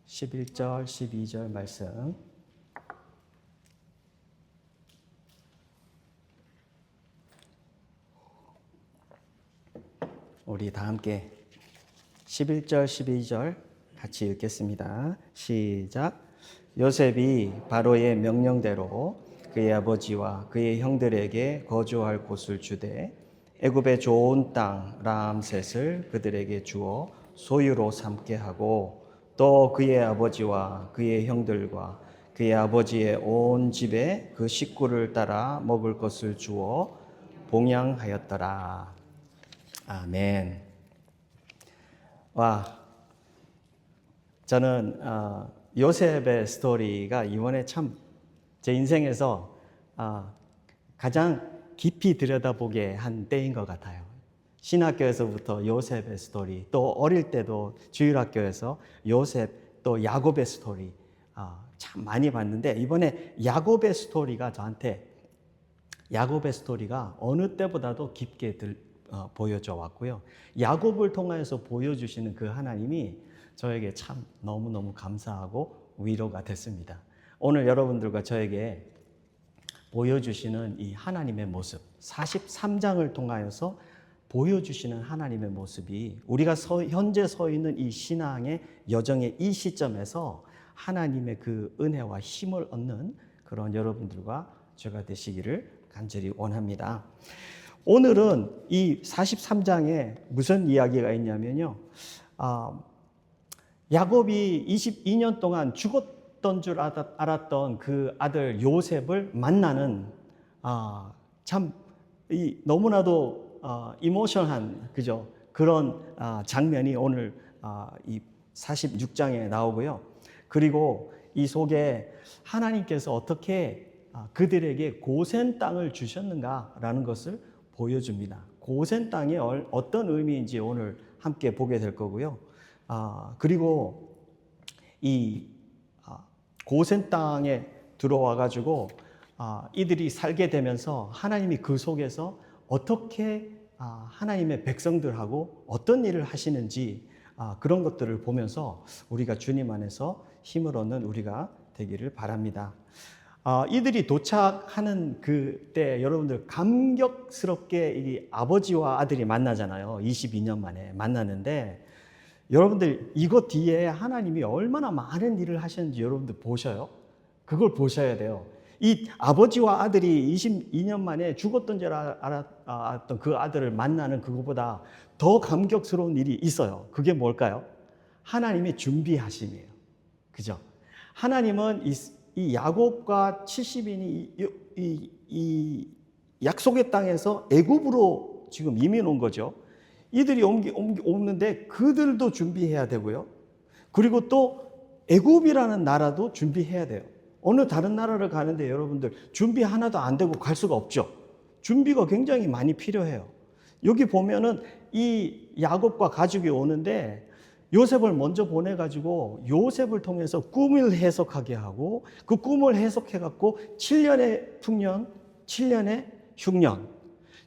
11절, 12절 말씀. 우리 다 함께 11절, 12절 같이 읽겠습니다. 시작. 요셉이 바로의 명령대로 그의 아버지와 그의 형들에게 거주할 곳을 주되 애굽의 좋은 땅 람셋을 그들에게 주어 소유로 삼게 하고 또 그의 아버지와 그의 형들과 그의 아버지의 온 집에 그 식구를 따라 먹을 것을 주어 봉양하였더라. 아멘. 와, 저는 요셉의 스토리가 이번에 참 제 인생에서 가장 깊이 들여다보게 한 때인 것 같아요. 신학교에서부터 요셉의 스토리, 또 어릴 때도 주일학교에서 요셉 또 야곱의 스토리 참 많이 봤는데, 이번에 야곱의 스토리가 저한테 야곱의 스토리가 어느 때보다도 깊게 보여져 왔고요. 야곱을 통해서 보여주시는 그 하나님이 저에게 참 너무너무 감사하고 위로가 됐습니다. 오늘 여러분들과 저에게 보여주시는 이 하나님의 모습, 43장을 통하여서 보여주시는 하나님의 모습이 우리가 현재 서 있는 이 신앙의 여정의 이 시점에서 하나님의 그 은혜와 힘을 얻는 그런 여러분들과 제가 되시기를 간절히 원합니다. 오늘은 이 43장에 무슨 이야기가 있냐면요. 야곱이 22년 동안 죽었던 줄 알았던 그 아들 요셉을 만나는 참 너무나도 이모션한 그죠? 그런 장면이 오늘 이 46장에 나오고요. 그리고 이 속에 하나님께서 어떻게 그들에게 고센 땅을 주셨는가라는 것을 보여줍니다. 고센 땅이 어떤 의미인지 오늘 함께 보게 될 거고요. 그리고 이 고센 땅에 들어와 가지고 이들이 살게 되면서 하나님이 그 속에서 어떻게 하나님의 백성들하고 어떤 일을 하시는지 그런 것들을 보면서 우리가 주님 안에서 힘을 얻는 우리가 되기를 바랍니다. 이들이 도착하는 그때 여러분들 감격스럽게 이 아버지와 아들이 만나잖아요. 22년 만에 만나는데 여러분들 이거 뒤에 하나님이 얼마나 많은 일을 하셨는지 여러분들 보셔요. 그걸 보셔야 돼요. 이 아버지와 아들이 22년 만에 죽었던 줄 알았던 그 아들을 만나는 그것보다 더 감격스러운 일이 있어요. 그게 뭘까요? 하나님의 준비하심이에요. 그죠? 하나님은 이 야곱과 70인이 이 약속의 땅에서 애굽으로 지금 이민 온 거죠. 이들이 오는데 그들도 준비해야 되고요. 그리고 또 애굽이라는 나라도 준비해야 돼요. 어느 다른 나라를 가는데 여러분들 준비 하나도 안 되고 갈 수가 없죠. 준비가 굉장히 많이 필요해요. 여기 보면은 이 야곱과 가족이 오는데 요셉을 먼저 보내가지고 요셉을 통해서 꿈을 해석하게 하고 그 꿈을 해석해갖고 7년의 풍년, 7년의 흉년.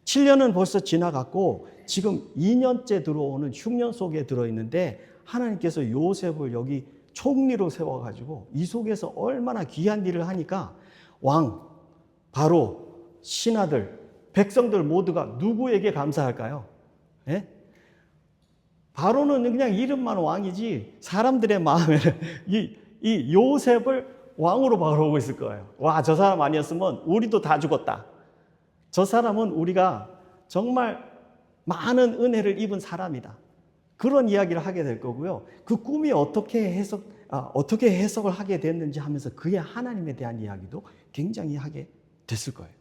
7년은 벌써 지나갔고 지금 2년째 들어오는 흉년 속에 들어있는데 하나님께서 요셉을 여기 총리로 세워가지고 이 속에서 얼마나 귀한 일을 하니까 왕, 바로, 신하들, 백성들 모두가 누구에게 감사할까요? 예? 바로는 그냥 이름만 왕이지 사람들의 마음에는 이 요셉을 왕으로 바라보고 있을 거예요. 와, 저 사람 아니었으면 우리도 다 죽었다. 저 사람은 우리가 정말 많은 은혜를 입은 사람이다. 그런 이야기를 하게 될 거고요. 그 꿈이 어떻게 해석을 하게 됐는지 하면서 그의 하나님에 대한 이야기도 굉장히 하게 됐을 거예요.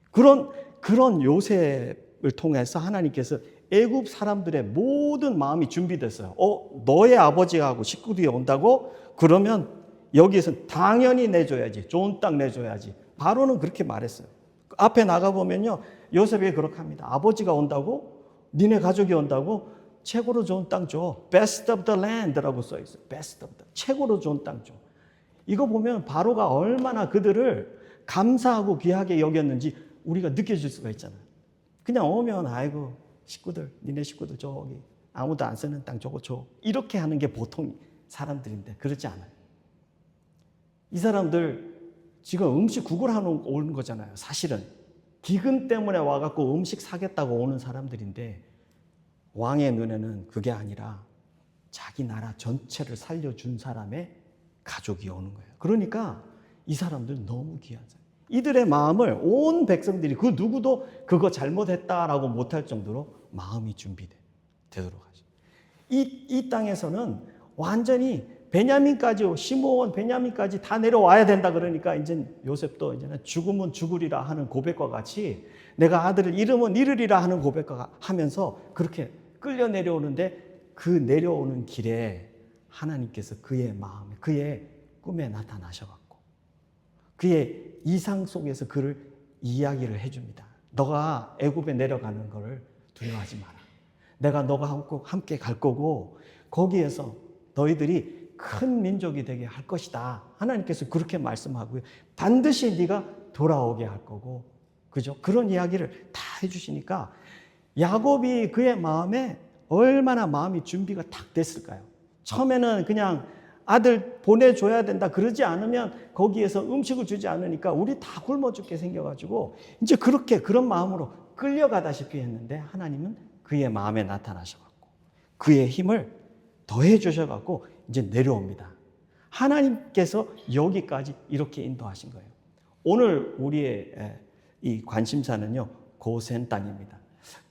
그런 요셉을 통해서 하나님께서 애굽 사람들의 모든 마음이 준비됐어요. 너의 아버지가 하고 식구들이 온다고? 그러면 여기에서 당연히 내줘야지. 좋은 땅 내줘야지. 바로는 그렇게 말했어요. 앞에 나가보면요. 요셉이 그렇게 합니다. 아버지가 온다고? 니네 가족이 온다고? 최고로 좋은 땅 줘. Best of the land라고 써 있어요. Best of the. 최고로 좋은 땅 줘. 이거 보면 바로가 얼마나 그들을 감사하고 귀하게 여겼는지 우리가 느껴질 수가 있잖아요. 그냥 오면 아이고 식구들, 니네 식구들 저기 아무도 안 쓰는 땅 저거 줘. 이렇게 하는 게 보통 사람들인데 그렇지 않아요. 이 사람들 지금 음식 구걸하러 오는 거잖아요. 사실은 기근 때문에 와갖고 음식 사겠다고 오는 사람들인데 왕의 눈에는 그게 아니라 자기 나라 전체를 살려준 사람의 가족이 오는 거예요. 그러니까 이 사람들 너무 귀하죠. 이들의 마음을 온 백성들이 그 누구도 그거 잘못했다라고 못할 정도로 마음이 준비되도록 하죠. 이 땅에서는 완전히 베냐민까지, 시므온 베냐민까지 다 내려와야 된다 그러니까 이제 요셉도 이제는 죽으면 죽으리라 하는 고백과 같이 내가 아들을 잃으면 잃으리라 하는 고백과 하면서 그렇게 끌려 내려오는데 그 내려오는 길에 하나님께서 그의 마음에, 그의 꿈에 나타나셔갖고 그의 이상 속에서 그를 이야기를 해줍니다. 너가 애굽에 내려가는 것을 두려워하지 마라. 내가 너가 함께 갈 거고 거기에서 너희들이 큰 민족이 되게 할 것이다. 하나님께서 그렇게 말씀하고요. 반드시 네가 돌아오게 할 거고, 그죠? 그런 이야기를 다 해주시니까 야곱이 그의 마음에 얼마나 마음이 준비가 딱 됐을까요? 처음에는 그냥 아들 보내줘야 된다 그러지 않으면 거기에서 음식을 주지 않으니까 우리 다 굶어 죽게 생겨가지고 이제 그렇게 그런 마음으로 끌려가다시피 했는데 하나님은 그의 마음에 나타나셔갖고 그의 힘을 더해 주셔갖고 이제 내려옵니다. 하나님께서 여기까지 이렇게 인도하신 거예요. 오늘 우리의 이 관심사는요, 고센 땅입니다.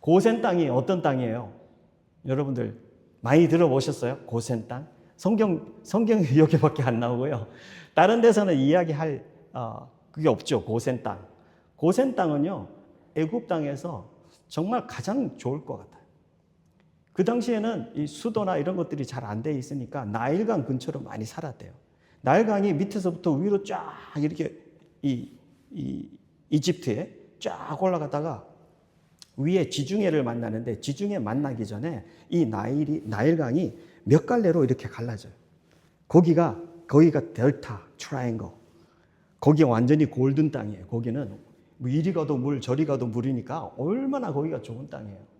고센 땅이 어떤 땅이에요? 여러분들 많이 들어보셨어요? 고센 땅? 성경이 여기밖에 안 나오고요. 다른 데서는 이야기할 그게 없죠. 고센 땅. 고센 땅은요, 애굽 땅에서 정말 가장 좋을 것 같아요. 그 당시에는 이 수도나 이런 것들이 잘 안 돼 있으니까 나일강 근처로 많이 살았대요. 나일강이 밑에서부터 위로 쫙 이렇게 이집트에 쫙 올라가다가 위에 지중해를 만나는데 지중해 만나기 전에 이 나일강이 몇 갈래로 이렇게 갈라져요. 거기가 델타, 트라이앵글. 거기 완전히 골든 땅이에요. 거기는 뭐 이리 가도 물, 저리 가도 물이니까 얼마나 거기가 좋은 땅이에요.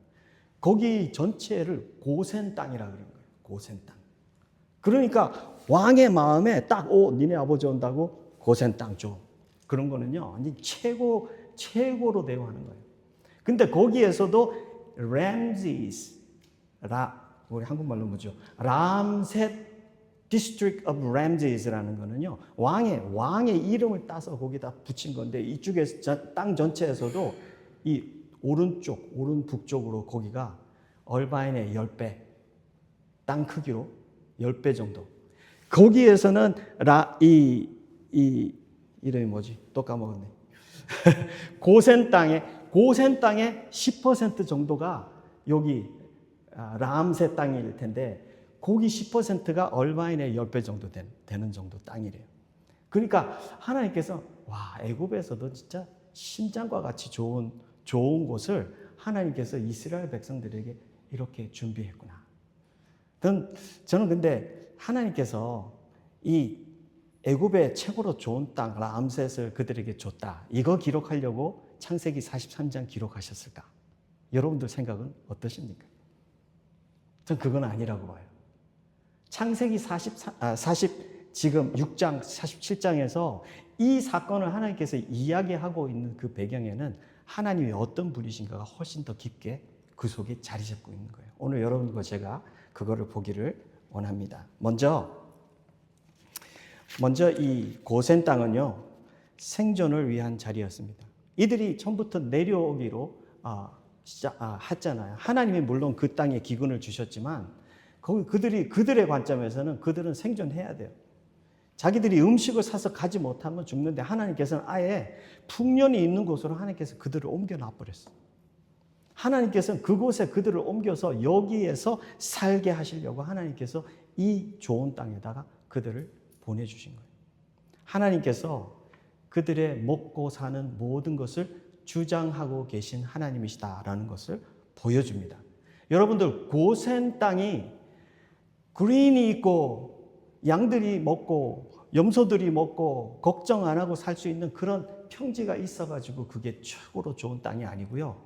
거기 전체를 고센 땅이라 그런 거예요. 고센 땅. 그러니까 왕의 마음에 딱, 니네 아버지 온다고 고센 땅 줘. 그런 거는요, 완전 최고로 대우하는 거예요. 근데 거기에서도 우리 한국말로 뭐죠? 람셋 District of Ramses라는 거는요, 왕의 이름을 따서 거기다 붙인 건데, 이쪽에서 땅 전체에서도 이 오른 북쪽으로 거기가 얼바인의 10배, 땅 크기로 10배 정도. 거기에서는 이름이 뭐지? 또 까먹었네. 고센 땅의 10% 정도가 여기 람세 땅일 텐데, 거기 10%가 얼바인의 10배 정도 되는 정도 땅이래요. 그러니까 하나님께서 애굽에서도 진짜 심장과 같이 좋은 곳을 하나님께서 이스라엘 백성들에게 이렇게 준비했구나. 저는 근데 하나님께서 이 애굽의 최고로 좋은 땅 람셋을 그들에게 줬다. 이거 기록하려고 창세기 43장 기록하셨을까? 여러분들 생각은 어떠십니까? 전 그건 아니라고 봐요. 창세기 지금 6장, 47장에서 이 사건을 하나님께서 이야기하고 있는 그 배경에는 하나님이 어떤 분이신가가 훨씬 더 깊게 그 속에 자리 잡고 있는 거예요. 오늘 여러분과 제가 그거를 보기를 원합니다. 먼저 이 고센 땅은요, 생존을 위한 자리였습니다. 이들이 처음부터 내려오기로 했잖아요. 하나님이 물론 그 땅에 기근을 주셨지만 그들의 관점에서는 그들은 생존해야 돼요. 자기들이 음식을 사서 가지 못하면 죽는데 하나님께서는 아예 풍년이 있는 곳으로 하나님께서 그들을 옮겨놔버렸어요. 하나님께서는 그곳에 그들을 옮겨서 여기에서 살게 하시려고 하나님께서 이 좋은 땅에다가 그들을 보내주신 거예요. 하나님께서 그들의 먹고 사는 모든 것을 주장하고 계신 하나님이시다라는 것을 보여줍니다. 여러분들, 고센 땅이 그린이 있고 양들이 먹고 염소들이 먹고 걱정 안 하고 살 수 있는 그런 평지가 있어가지고 그게 최고로 좋은 땅이 아니고요.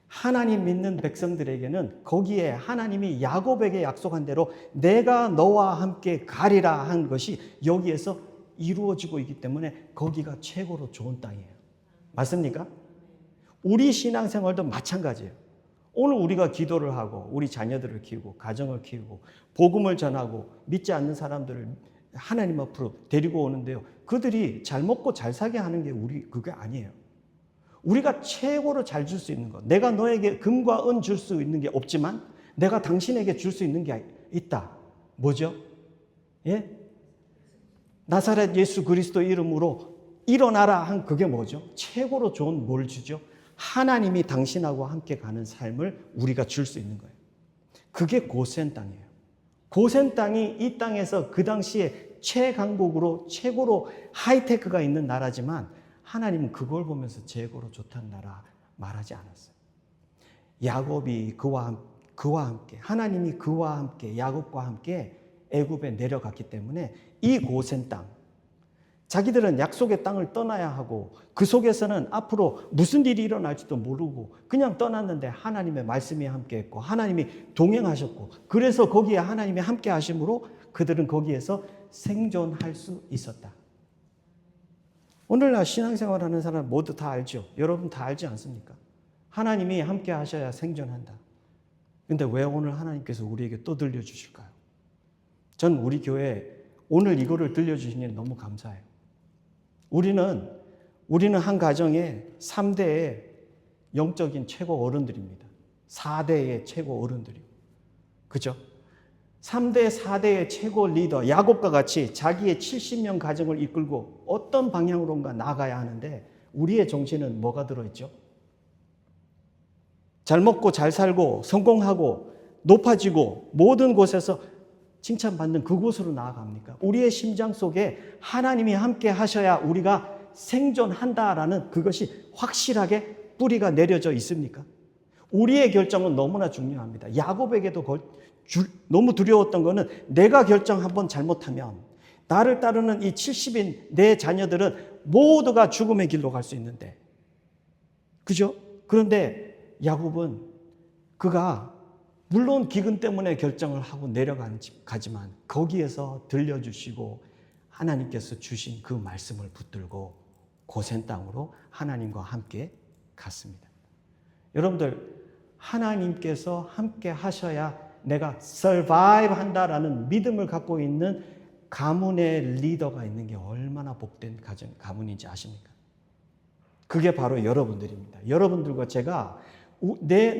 하나님 믿는 백성들에게는 거기에 하나님이 야곱에게 약속한 대로 내가 너와 함께 가리라 한 것이 여기에서 이루어지고 있기 때문에 거기가 최고로 좋은 땅이에요. 맞습니까? 우리 신앙생활도 마찬가지예요. 오늘 우리가 기도를 하고 우리 자녀들을 키우고 가정을 키우고 복음을 전하고 믿지 않는 사람들을 하나님 앞으로 데리고 오는데요. 그들이 잘 먹고 잘 사게 하는 게 그게 아니에요. 우리가 최고로 잘 줄 수 있는 것. 내가 너에게 금과 은 줄 수 있는 게 없지만 내가 당신에게 줄 수 있는 게 있다. 뭐죠? 예? 나사렛 예수 그리스도 이름으로 일어나라 한 그게 뭐죠? 최고로 좋은 뭘 주죠? 하나님이 당신하고 함께 가는 삶을 우리가 줄 수 있는 거예요. 그게 고센 땅이에요. 고센 땅이 이 땅에서 그 당시에 최강국으로 최고로 하이테크가 있는 나라지만 하나님은 그걸 보면서 최고로 좋다는 나라 말하지 않았어요. 야곱이 그와 함께 하나님이 그와 함께 야곱과 함께 애굽에 내려갔기 때문에 이 고센 땅 자기들은 약속의 땅을 떠나야 하고 그 속에서는 앞으로 무슨 일이 일어날지도 모르고 그냥 떠났는데 하나님의 말씀이 함께했고 하나님이 동행하셨고 그래서 거기에 하나님이 함께 하심으로 그들은 거기에서 생존할 수 있었다. 오늘날 신앙생활하는 사람 모두 다 알죠. 여러분 다 알지 않습니까? 하나님이 함께 하셔야 생존한다. 근데 왜 오늘 하나님께서 우리에게 또 들려주실까요? 전 우리 교회에 오늘 이거를 들려주시니 너무 감사해요. 우리는 한 가정에 3대의 영적인 최고 어른들입니다. 4대의 최고 어른들이요. 그죠? 3대, 4대의 최고 리더, 야곱과 같이 자기의 70명 가정을 이끌고 어떤 방향으로인가 나아가야 하는데 우리의 정신은 뭐가 들어있죠? 잘 먹고 잘 살고 성공하고 높아지고 모든 곳에서 칭찬받는 그곳으로 나아갑니까? 우리의 심장 속에 하나님이 함께 하셔야 우리가 생존한다라는 그것이 확실하게 뿌리가 내려져 있습니까? 우리의 결정은 너무나 중요합니다. 야곱에게도 너무 두려웠던 거는 내가 결정 한번 잘못하면 나를 따르는 이 70인 내 자녀들은 모두가 죽음의 길로 갈 수 있는데 그죠? 그런데 야곱은 그가 물론 기근 때문에 결정을 하고 내려가지만 거기에서 들려주시고 하나님께서 주신 그 말씀을 붙들고 고센 땅으로 하나님과 함께 갔습니다. 여러분들 하나님께서 함께 하셔야 내가 survive 한다라는 믿음을 갖고 있는 가문의 리더가 있는 게 얼마나 복된 가문인지 아십니까? 그게 바로 여러분들입니다. 여러분들과 제가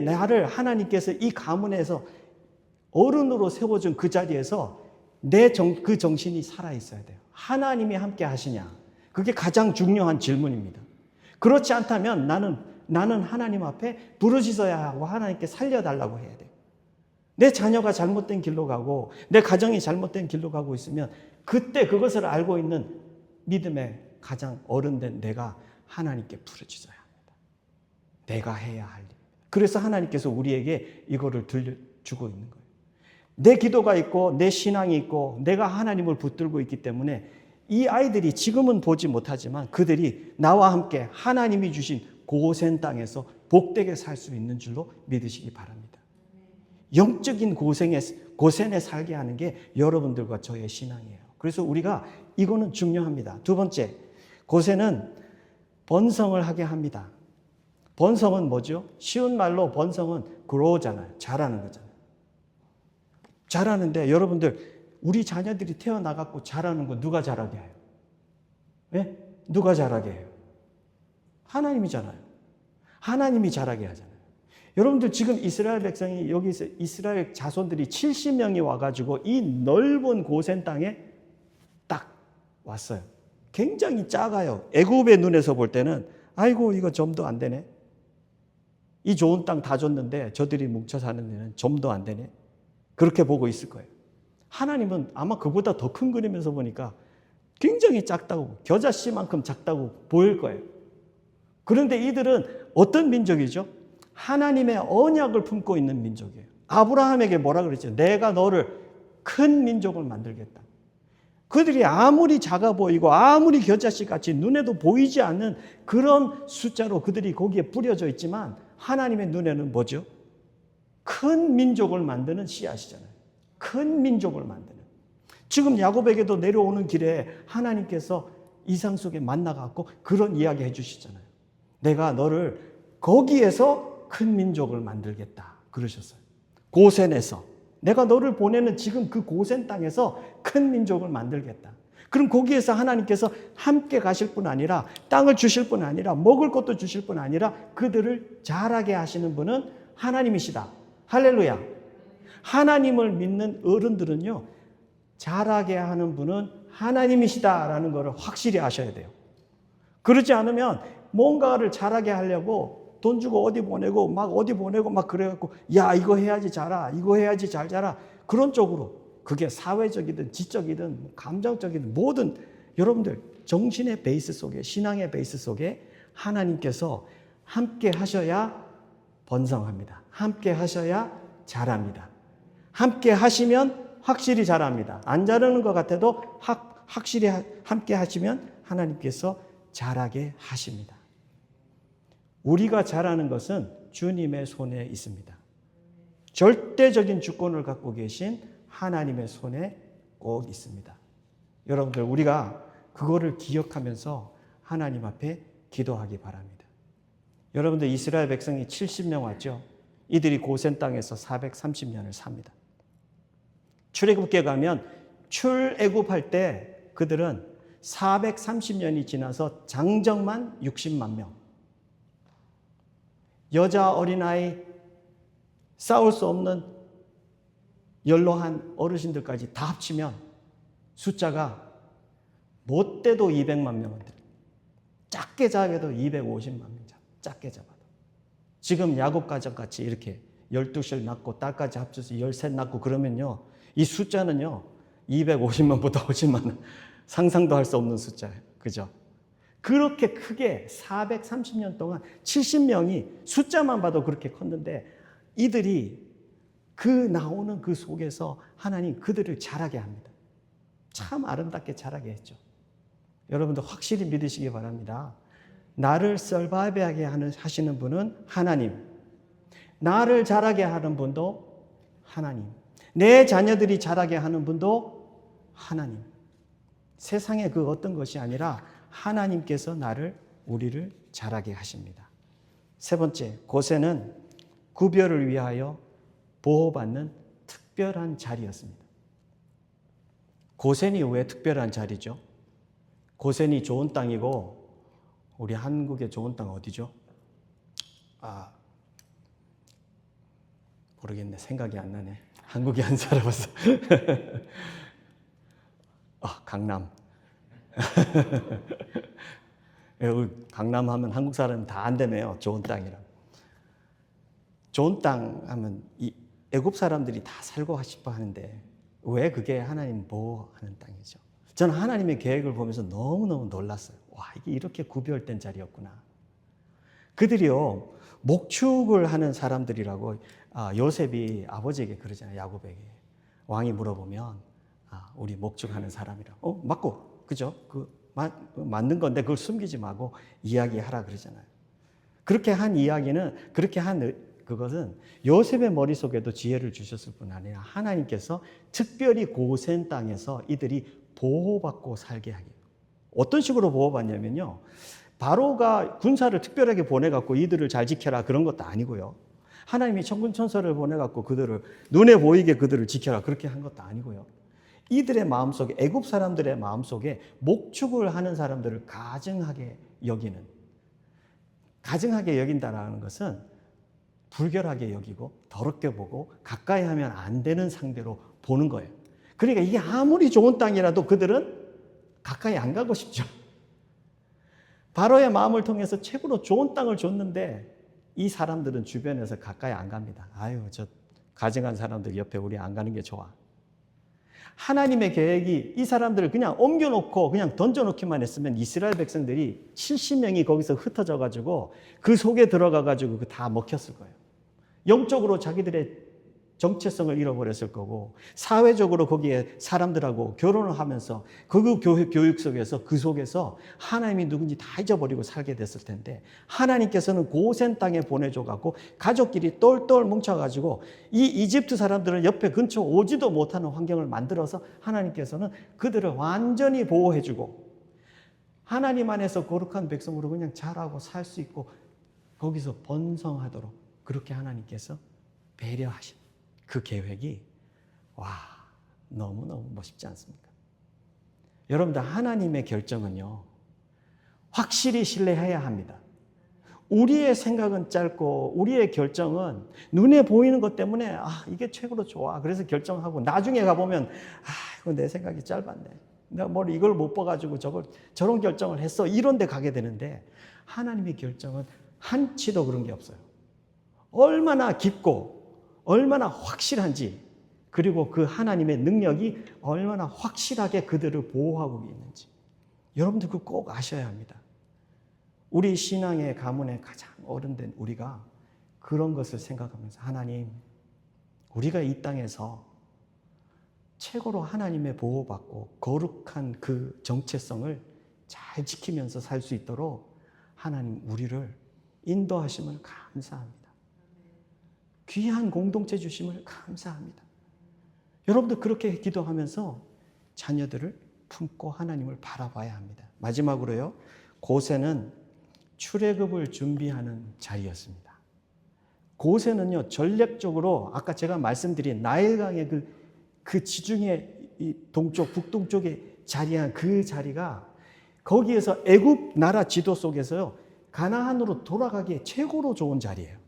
나를 하나님께서 이 가문에서 어른으로 세워준 그 자리에서 그 정신이 살아있어야 돼요. 하나님이 함께 하시냐? 그게 가장 중요한 질문입니다. 그렇지 않다면 나는 하나님 앞에 부르짖어야 하고 하나님께 살려달라고 해야 돼요. 내 자녀가 잘못된 길로 가고 내 가정이 잘못된 길로 가고 있으면 그때 그것을 알고 있는 믿음의 가장 어른된 내가 하나님께 부르짖어야 합니다. 내가 해야 할 일. 그래서 하나님께서 우리에게 이거를 들려주고 있는 거예요. 내 기도가 있고 내 신앙이 있고 내가 하나님을 붙들고 있기 때문에 이 아이들이 지금은 보지 못하지만 그들이 나와 함께 하나님이 주신 고센 땅에서 복되게 살 수 있는 줄로 믿으시기 바랍니다. 영적인 고센에 살게 하는 게 여러분들과 저의 신앙이에요. 그래서 우리가 이거는 중요합니다. 두 번째, 고센은 번성을 하게 합니다. 번성은 뭐죠? 쉬운 말로 번성은 grow잖아요. 자라는 거잖아요. 자라는데 여러분들 우리 자녀들이 태어나갖고 자라는 거 누가 자라게 해요? 네? 누가 자라게 해요? 하나님이잖아요. 하나님이 자라게 하잖아요. 여러분들 지금 이스라엘 백성이 여기서 이스라엘 자손들이 70명이 와가지고 이 넓은 고센 땅에 딱 왔어요. 굉장히 작아요. 애굽의 눈에서 볼 때는 아이고 이거 점도 안 되네. 이 좋은 땅 다 줬는데 저들이 뭉쳐 사는 데는 점도 안 되네. 그렇게 보고 있을 거예요. 하나님은 아마 그보다 더 큰 그림에서 보니까 굉장히 작다고 겨자씨만큼 작다고 보일 거예요. 그런데 이들은 어떤 민족이죠? 하나님의 언약을 품고 있는 민족이에요. 아브라함에게 뭐라 그랬죠? 내가 너를 큰 민족을 만들겠다. 그들이 아무리 작아 보이고 아무리 겨자씨같이 눈에도 보이지 않는 그런 숫자로 그들이 거기에 뿌려져 있지만 하나님의 눈에는 뭐죠? 큰 민족을 만드는 씨앗이잖아요. 큰 민족을 만드는. 지금 야곱에게도 내려오는 길에 하나님께서 이상 속에 만나갖고 그런 이야기 해주시잖아요. 내가 너를 거기에서 큰 민족을 만들겠다 그러셨어요. 고센에서 내가 너를 보내는 지금 그 고센 땅에서 큰 민족을 만들겠다. 그럼 거기에서 하나님께서 함께 가실 뿐 아니라 땅을 주실 뿐 아니라 먹을 것도 주실 뿐 아니라 그들을 자라게 하시는 분은 하나님이시다. 할렐루야. 하나님을 믿는 어른들은요, 자라게 하는 분은 하나님이시다라는 것을 확실히 아셔야 돼요. 그러지 않으면 뭔가를 자라게 하려고 돈 주고 어디 보내고 막 그래갖고 야 이거 해야지 자라, 이거 해야지 잘 자라, 그런 쪽으로, 그게 사회적이든 지적이든 감정적이든 뭐든 여러분들 정신의 베이스 속에, 신앙의 베이스 속에 하나님께서 함께 하셔야 번성합니다. 함께 하셔야 자랍니다. 함께 하시면 확실히 자랍니다. 안 자라는 것 같아도 확실히 함께 하시면 하나님께서 자라게 하십니다. 우리가 자라는 것은 주님의 손에 있습니다. 절대적인 주권을 갖고 계신 하나님의 손에 꼭 있습니다. 여러분들, 우리가 그거를 기억하면서 하나님 앞에 기도하기 바랍니다. 여러분들, 이스라엘 백성이 70명 왔죠. 이들이 고센 땅에서 430년을 삽니다. 출애굽기에 가면 출애굽할 때 그들은 430년이 지나서 장정만 60만 명, 여자 어린아이, 싸울 수 없는 연로한 어르신들까지 다 합치면 숫자가 못돼도 200만 명은 돼요. 작게 잡아도 250만 명, 작게 잡아도. 지금 야곱 가정같이 이렇게 12씩 낳고 딸까지 합쳐서 13 낳고 그러면요, 이 숫자는요 250만보다 훨씬 많은, 상상도 할 수 없는 숫자예요. 그죠? 그렇게 크게 430년 동안 70명이 숫자만 봐도 그렇게 컸는데, 이들이 그 나오는 그 속에서 하나님 그들을 자라게 합니다. 참 아름답게 자라게 했죠. 여러분들 확실히 믿으시기 바랍니다. 나를 서바이브하게 하시는 분은 하나님, 나를 자라게 하는 분도 하나님, 내 자녀들이 자라게 하는 분도 하나님. 세상의 그 어떤 것이 아니라 하나님께서 우리를 자라게 하십니다. 세 번째, 고센은 구별을 위하여 보호받는 특별한 자리였습니다. 고센이 왜 특별한 자리죠? 고센이 좋은 땅이고, 우리 한국의 좋은 땅 어디죠? 모르겠네. 생각이 안 나네. 한국에 안 살아봐서. 강남. 강남 하면 한국 사람은 다 안 되네요. 좋은 땅이라. 좋은 땅 하면 이 애굽 사람들이 다 살고 싶어 하는데, 왜 그게 하나님 보호하는 땅이죠? 저는 하나님의 계획을 보면서 너무너무 놀랐어요. 와, 이게 이렇게 구별된 자리였구나. 그들이요, 목축을 하는 사람들이라고 요셉이 아버지에게 그러잖아요. 야곱에게. 왕이 물어보면 우리 목축하는 사람이라고. 맞고, 그죠? 맞는 건데 그걸 숨기지 말고 이야기하라 그러잖아요. 그렇게 한 이야기는, 그렇게 한 그것은 요셉의 머릿속에도 지혜를 주셨을 뿐 아니라 하나님께서 특별히 고센 땅에서 이들이 보호받고 살게 하기. 어떤 식으로 보호받냐면요, 바로가 군사를 특별하게 보내갖고 이들을 잘 지켜라 그런 것도 아니고요, 하나님이 천군천사를 보내갖고 그들을 눈에 보이게 그들을 지켜라 그렇게 한 것도 아니고요, 이들의 마음속에, 애굽 사람들의 마음속에 목축을 하는 사람들을 가증하게 여긴다라는 것은 불결하게 여기고 더럽게 보고 가까이 하면 안 되는 상대로 보는 거예요. 그러니까 이게 아무리 좋은 땅이라도 그들은 가까이 안 가고 싶죠. 바로의 마음을 통해서 최고로 좋은 땅을 줬는데 이 사람들은 주변에서 가까이 안 갑니다. 저 가증한 사람들 옆에 우리 안 가는 게 좋아. 하나님의 계획이 이 사람들을 그냥 옮겨놓고 그냥 던져놓기만 했으면 이스라엘 백성들이 70명이 거기서 흩어져 가지고 그 속에 들어가 가지고 다 먹혔을 거예요. 영적으로 자기들의 정체성을 잃어버렸을 거고, 사회적으로 거기에 사람들하고 결혼을 하면서 그 교육 속에서, 그 속에서 하나님이 누군지 다 잊어버리고 살게 됐을 텐데, 하나님께서는 고센 땅에 보내줘갖고 가족끼리 똘똘 뭉쳐가지고 이 이집트 사람들은 옆에 근처 오지도 못하는 환경을 만들어서 하나님께서는 그들을 완전히 보호해주고, 하나님 안에서 거룩한 백성으로 그냥 자라고 살 수 있고 거기서 번성하도록 그렇게 하나님께서 배려하신 그 계획이, 와, 너무너무 멋있지 않습니까? 여러분들, 하나님의 결정은요, 확실히 신뢰해야 합니다. 우리의 생각은 짧고 우리의 결정은 눈에 보이는 것 때문에 이게 최고로 좋아, 그래서 결정하고 나중에 가보면 이거 내 생각이 짧았네, 내가 뭘 이걸 못 봐가지고 저런 결정을 했어, 이런 데 가게 되는데, 하나님의 결정은 한치도 그런 게 없어요. 얼마나 깊고 얼마나 확실한지, 그리고 그 하나님의 능력이 얼마나 확실하게 그들을 보호하고 있는지, 여러분들 그거 꼭 아셔야 합니다. 우리 신앙의 가문의 가장 어른된 우리가 그런 것을 생각하면서, 하나님, 우리가 이 땅에서 최고로 하나님의 보호받고 거룩한 그 정체성을 잘 지키면서 살 수 있도록 하나님 우리를 인도하심을 감사합니다. 귀한 공동체 주심을 감사합니다. 여러분도 그렇게 기도하면서 자녀들을 품고 하나님을 바라봐야 합니다. 마지막으로요, 고센은 출애굽을 준비하는 자리였습니다. 고센은요, 전략적으로 아까 제가 말씀드린 나일강의 그 지중해 동쪽, 북동쪽에 자리한 그 자리가, 거기에서 애굽 나라 지도 속에서요, 가나안으로 돌아가기에 최고로 좋은 자리예요.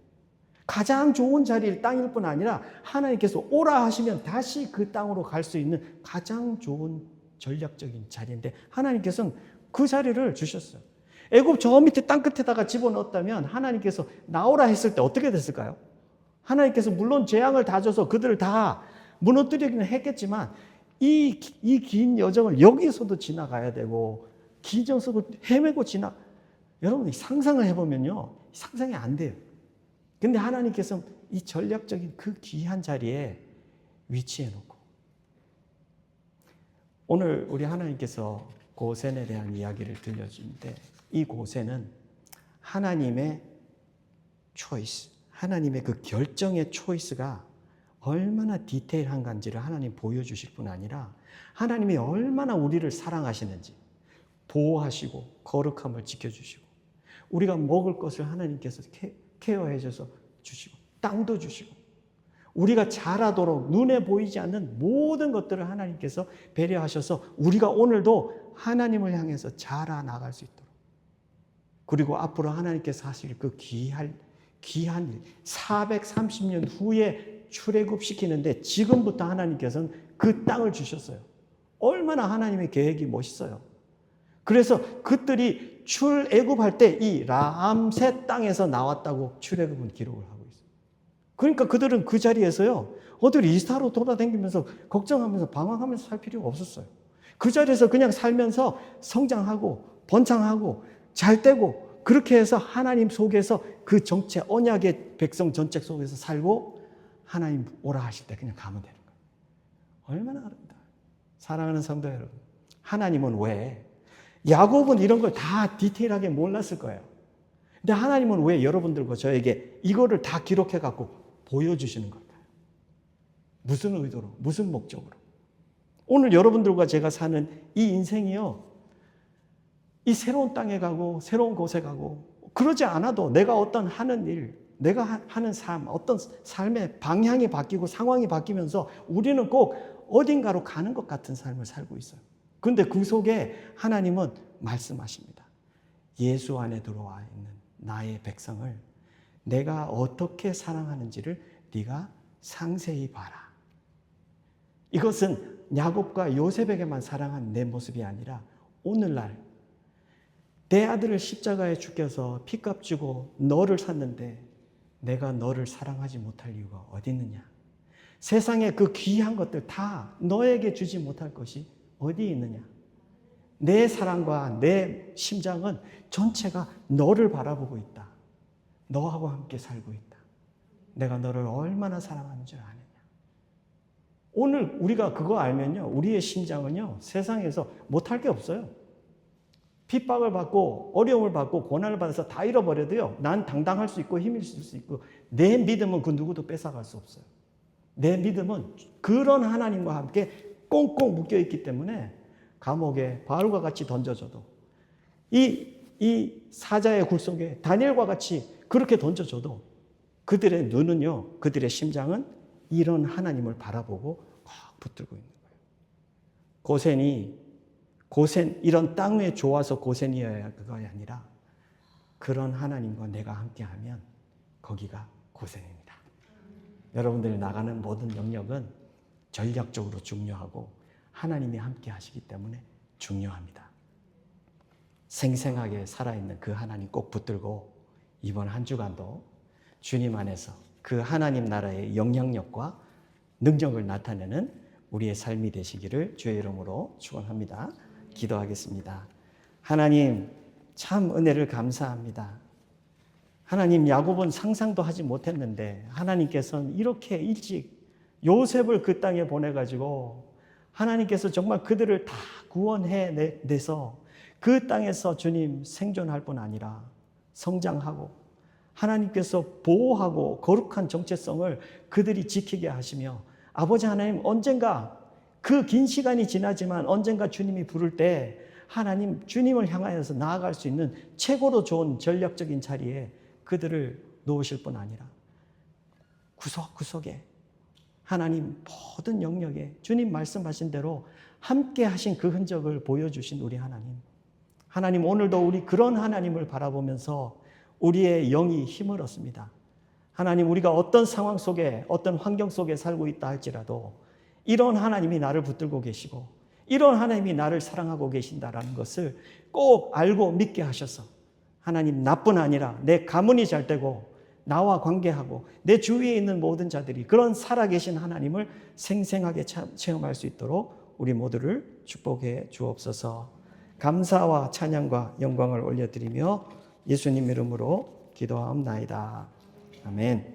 가장 좋은 자리일 땅일 뿐 아니라 하나님께서 오라 하시면 다시 그 땅으로 갈 수 있는 가장 좋은 전략적인 자리인데, 하나님께서는 그 자리를 주셨어요. 애굽 저 밑에 땅 끝에다가 집어넣었다면 하나님께서 나오라 했을 때 어떻게 됐을까요? 하나님께서 물론 재앙을 다 줘서 그들을 다 무너뜨리기는 했겠지만, 이 긴 여정을 여기서도 지나가야 되고, 긴 여정을 헤매고 여러분이 상상을 해보면요, 상상이 안 돼요. 근데 하나님께서 이 전략적인 그 귀한 자리에 위치해 놓고, 오늘 우리 하나님께서 고센에 대한 이야기를 들려주는데, 이 고센은 하나님의 초이스, 하나님의 그 결정의 초이스가 얼마나 디테일한 건지를 하나님 보여주실 뿐 아니라, 하나님이 얼마나 우리를 사랑하시는지, 보호하시고 거룩함을 지켜주시고, 우리가 먹을 것을 하나님께서 케어해 줘서 주시고, 땅도 주시고, 우리가 자라도록 눈에 보이지 않는 모든 것들을 하나님께서 배려하셔서 우리가 오늘도 하나님을 향해서 자라나갈 수 있도록, 그리고 앞으로 하나님께서 하실 그 귀한 일, 430년 후에 출애굽시키는데 지금부터 하나님께서는 그 땅을 주셨어요. 얼마나 하나님의 계획이 멋있어요. 그래서 그들이 출애굽할 때 이 라암셋 땅에서 나왔다고 출애굽은 기록을 하고 있어요. 그러니까 그들은 그 자리에서요, 어디 이스타로 돌아다니면서 걱정하면서 방황하면서 살 필요가 없었어요. 그 자리에서 그냥 살면서 성장하고 번창하고 잘 되고, 그렇게 해서 하나님 속에서 그 정체, 언약의 백성 전체 속에서 살고, 하나님 오라 하실 때 그냥 가면 되는 거예요. 얼마나 아름다워요. 사랑하는 성도 여러분, 하나님은 왜, 야곱은 이런 걸 다 디테일하게 몰랐을 거예요. 근데 하나님은 왜 여러분들과 저에게 이거를 다 기록해 갖고 보여주시는 걸까요? 무슨 의도로, 무슨 목적으로? 오늘 여러분들과 제가 사는 이 인생이요, 이 새로운 땅에 가고 새로운 곳에 가고, 그러지 않아도 내가 어떤 하는 일, 내가 하는 삶, 어떤 삶의 방향이 바뀌고 상황이 바뀌면서 우리는 꼭 어딘가로 가는 것 같은 삶을 살고 있어요. 그런데 그 속에 하나님은 말씀하십니다. 예수 안에 들어와 있는 나의 백성을 내가 어떻게 사랑하는지를 네가 상세히 봐라. 이것은 야곱과 요셉에게만 사랑한 내 모습이 아니라, 오늘날 내 아들을 십자가에 죽여서 피값 주고 너를 샀는데 내가 너를 사랑하지 못할 이유가 어디 있느냐? 세상의 그 귀한 것들 다 너에게 주지 못할 것이 어디 있느냐? 내 사랑과 내 심장은 전체가 너를 바라보고 있다. 너하고 함께 살고 있다. 내가 너를 얼마나 사랑하는 줄 아느냐? 오늘 우리가 그거 알면요, 우리의 심장은요, 세상에서 못할 게 없어요. 핍박을 받고 어려움을 받고 고난을 받아서 다 잃어버려도요, 난 당당할 수 있고 힘을 쓸 수 있고, 내 믿음은 그 누구도 뺏어갈 수 없어요. 내 믿음은 그런 하나님과 함께 꽁꽁 묶여있기 때문에 감옥에 바울과 같이 던져줘도, 이 사자의 굴 속에 다니엘과 같이 그렇게 던져줘도 그들의 눈은요, 그들의 심장은 이런 하나님을 바라보고 꼭 붙들고 있는 거예요. 고센, 이런 땅 위에 좋아서 고센이어야 그거이 아니라 그런 하나님과 내가 함께하면 거기가 고센입니다. 여러분들이 나가는 모든 영역은 전략적으로 중요하고 하나님이 함께 하시기 때문에 중요합니다. 생생하게 살아있는 그 하나님 꼭 붙들고 이번 한 주간도 주님 안에서 그 하나님 나라의 영향력과 능력을 나타내는 우리의 삶이 되시기를 주의 이름으로 축원합니다. 기도하겠습니다. 하나님, 참 은혜를 감사합니다. 하나님, 야곱은 상상도 하지 못했는데 하나님께서는 이렇게 일찍 요셉을 그 땅에 보내가지고 하나님께서 정말 그들을 다 구원해내서 그 땅에서 주님 생존할 뿐 아니라 성장하고 하나님께서 보호하고 거룩한 정체성을 그들이 지키게 하시며, 아버지 하나님, 언젠가 그 긴 시간이 지나지만 언젠가 주님이 부를 때 하나님, 주님을 향하여서 나아갈 수 있는 최고로 좋은 전략적인 자리에 그들을 놓으실 뿐 아니라 구석구석에 하나님 모든 영역에 주님 말씀하신 대로 함께 하신 그 흔적을 보여주신 우리 하나님, 오늘도 우리 그런 하나님을 바라보면서 우리의 영이 힘을 얻습니다. 하나님, 우리가 어떤 상황 속에, 어떤 환경 속에 살고 있다 할지라도 이런 하나님이 나를 붙들고 계시고 이런 하나님이 나를 사랑하고 계신다라는 것을 꼭 알고 믿게 하셔서 하나님, 나뿐 아니라 내 가문이 잘 되고 나와 관계하고 내 주위에 있는 모든 자들이 그런 살아계신 하나님을 생생하게 체험할 수 있도록 우리 모두를 축복해 주옵소서. 감사와 찬양과 영광을 올려드리며 예수님 이름으로 기도하옵나이다. 아멘.